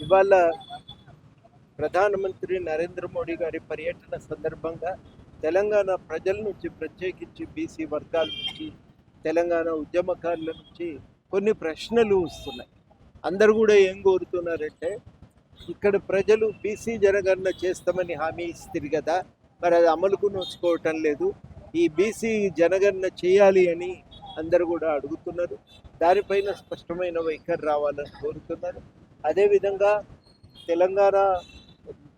ఇవాళ ప్రధానమంత్రి నరేంద్ర మోడీ గారి పర్యటన సందర్భంగా తెలంగాణ ప్రజల నుంచి, ప్రత్యేకించి బీసీ వర్గాల నుంచి, తెలంగాణ ఉద్యమకారుల నుంచి కొన్ని ప్రశ్నలు వస్తున్నాయి. అందరూ కూడా ఏం కోరుతున్నారంటే, ఇక్కడ ప్రజలు బీసీ జనగణన చేస్తామని హామీ ఇస్తారు కదా, మరి అది అమలుకు నోచుకోవటం లేదు. ఈ బీసీ జనగణన చేయాలి అని అందరూ కూడా అడుగుతున్నారు. దానిపైన స్పష్టమైన వైఖరి రావాలని కోరుతున్నారు. అదేవిధంగా తెలంగాణ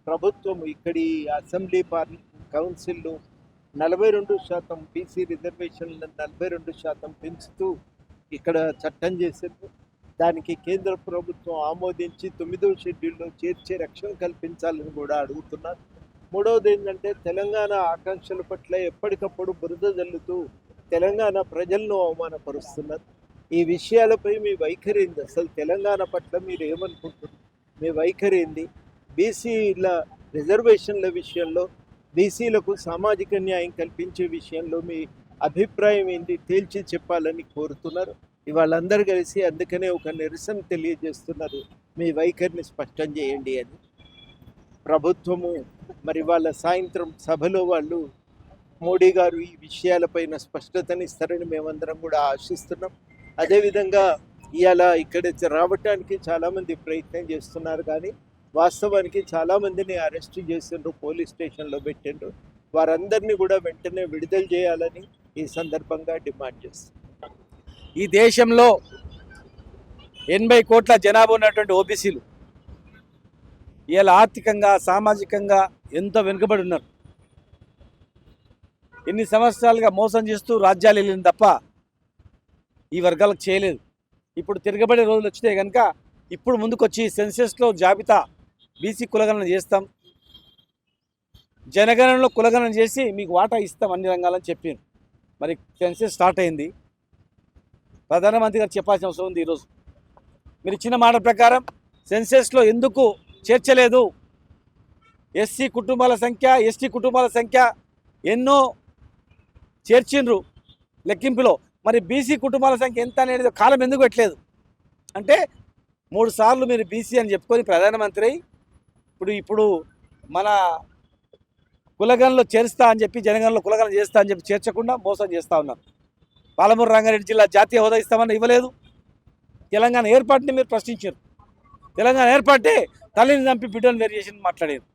ప్రభుత్వం ఇక్కడి అసెంబ్లీ కౌన్సిల్లో 42% బీసీ రిజర్వేషన్లను 42% పెంచుతూ ఇక్కడ చట్టం చేసింది. దానికి కేంద్ర ప్రభుత్వం ఆమోదించి 9వ షెడ్యూల్లో చేర్చే రక్షణ కల్పించాలని కూడా అడుగుతున్నారు. మూడవది ఏంటంటే, తెలంగాణ ఆకాంక్షల పట్ల ఎప్పటికప్పుడు బురద జల్లుతూ తెలంగాణ ప్రజలను అవమానపరుస్తున్నారు. ఈ విషయాలపై మీ వైఖరి ఏంది? అసలు తెలంగాణ పట్ల మీరు ఏమనుకుంటున్నారు? మీ వైఖరి ఏంది? బీసీల రిజర్వేషన్ల విషయంలో, బీసీలకు సామాజిక న్యాయం కల్పించే విషయంలో మీ అభిప్రాయం ఏంటి? తేల్చి చెప్పాలని కోరుతున్నారు. ఇవాళ అందరూ కలిసి అందుకనే ఒక నిరసన తెలియజేస్తున్నారు. మీ వైఖరిని స్పష్టం చేయండి అని. ప్రభుత్వము మరి వాళ్ళ సాయంత్రం సభలో వాళ్ళు మోడీ గారు ఈ విషయాలపైన స్పష్టతనిస్తారని మేమందరం కూడా ఆశిస్తున్నాం. అదేవిధంగా ఇవాళ ఇక్కడ రావటానికి చాలామంది ప్రయత్నం చేస్తున్నారు, కానీ వాస్తవానికి చాలామందిని అరెస్ట్ చేసిండ్రు, పోలీస్ స్టేషన్లో పెట్టిండ్రు. వారందరినీ కూడా వెంటనే విడుదల చేయాలని ఈ సందర్భంగా డిమాండ్ చేస్తున్నారు. ఈ దేశంలో 80 కోట్ల జనాభా ఉన్నటువంటి ఓబీసీలు ఇవాళ ఆర్థికంగా, సామాజికంగా ఎంతో వెనుకబడి ఉన్నారు. ఎన్ని సంవత్సరాలుగా మోసం చేస్తూ రాజ్యాలు వెళ్ళింది తప్ప ఈ వర్గాలకు చేయలేదు. ఇప్పుడు తిరగబడే రోజులు వచ్చినాయి కనుక ఇప్పుడు ముందుకొచ్చి సెన్సెస్లో జాబితా బీసీ కులగణన చేస్తాం, జనగణనలో కులగణన చేసి మీకు వాటా ఇస్తాం అన్ని రంగాలని చెప్పారు. మరి సెన్సెస్ స్టార్ట్ అయింది. ప్రధానమంత్రి గారు చెప్పాల్సిన అవసరం ఉంది. ఈరోజు మీరు ఇచ్చిన మాట ప్రకారం సెన్సెస్లో ఎందుకు చేర్చలేదు? ఎస్సీ కుటుంబాల సంఖ్య, ఎస్టీ కుటుంబాల సంఖ్య ఎన్నో చేర్చిండ్రు లెక్కింపులో. మరి బీసీ కుటుంబాల సంఖ్య ఎంత అనేది కాలం ఎందుకు పెట్టలేదు? అంటే 3 సార్లు మీరు బీసీ అని చెప్పుకొని ప్రధానమంత్రి ఇప్పుడు మన కులగణలో చేరుస్తా అని చెప్పి, జనగణలో కులగణన చేస్తా అని చెప్పి చేర్చకుండా మోసం చేస్తూ ఉన్నారు. పాలమూరు రంగారెడ్డి జిల్లా జాతీయ హోదా ఇస్తామని ఇవ్వలేదు. తెలంగాణ ఏర్పాటుని మీరు ప్రశ్నించారు. తెలంగాణ ఏర్పాటే తల్లిని చంపి బిడ్డను వేరు చేసి మాట్లాడారు.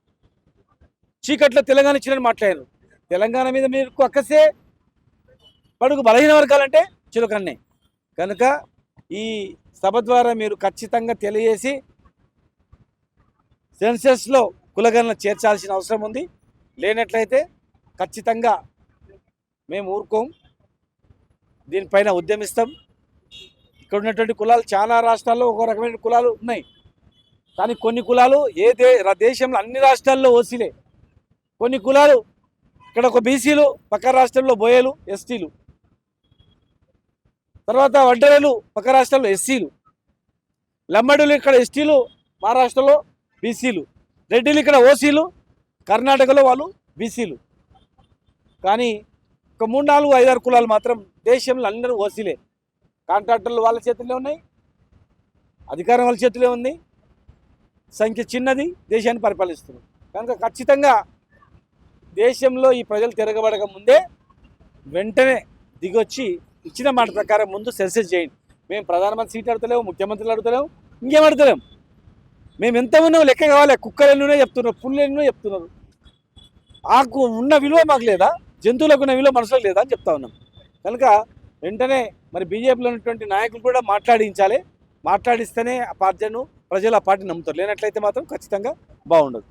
చీకట్లో తెలంగాణ ఇచ్చినని మాట్లాడారు. తెలంగాణ మీద మీరు అక్కసే బడుగు బలహీన వర్గాలంటే చులకన్నే. కనుక ఈ సభ ద్వారా మీరు ఖచ్చితంగా తెలియజేసి సెన్సెస్లో కులగణన చేర్చాల్సిన అవసరం ఉంది. లేనట్లయితే ఖచ్చితంగా మేము ఊరుకోం, దీనిపైన ఉద్యమిస్తాం. ఇక్కడ ఉన్నటువంటి కులాలు చాలా రాష్ట్రాల్లో ఒక రకమైన కులాలు ఉన్నాయి, కానీ కొన్ని కులాలు దేశంలో అన్ని రాష్ట్రాల్లో ఓసీలే. కొన్ని కులాలు ఇక్కడ ఒక బీసీలు, పక్క రాష్ట్రంలో బోయలు, ఎస్టీలు, తర్వాత వడ్డెరలు పక్క రాష్ట్రంలో ఎస్సీలు, లంబడులు ఇక్కడ ఎస్టీలు, మహారాష్ట్రలో బీసీలు, రెడ్డిలు ఇక్కడ ఓసీలు, కర్ణాటకలో వాళ్ళు బీసీలు. కానీ ఒక 3, 4, 5, 6 కులాలు మాత్రం దేశంలో అందరూ ఓసీలే. కాంట్రాక్టర్లు వాళ్ళ చేతుల్లో ఉన్నాయి, అధికారం వాళ్ళ చేతిలో ఉంది, సంఖ్య చిన్నది, దేశాన్ని పరిపాలిస్తున్నారు. కనుక ఖచ్చితంగా దేశంలో ఈ ప్రజలు తిరగబడక ముందే వెంటనే దిగొచ్చి ఇచ్చిన మాట ప్రకారం ముందు సెన్సెస్ చేయండి. మేము ప్రధానమంత్రి సీట్ అడుగుతలేము, ముఖ్యమంత్రులు అడుగుతలేము, ఇంకేం అడుగుతలేము. మేము ఎంత ఉన్నావు లెక్క కావాలి. కుక్కలు ఎన్నో చెప్తున్నారు, పుల్లు ఎన్నో చెప్తున్నారు. ఆకు ఉన్న విలువ మాకు లేదా? జంతువులకు ఉన్న విలువ మనుషులకు లేదా అని చెప్తా ఉన్నాం. కనుక వెంటనే మరి బీజేపీలో ఉన్నటువంటి నాయకులు కూడా మాట్లాడించాలి. మాట్లాడిస్తేనే ఆ పార్టీను ప్రజలు ఆ పార్టీ నమ్ముతారు. లేనట్లయితే మాత్రం ఖచ్చితంగా బాగుండదు.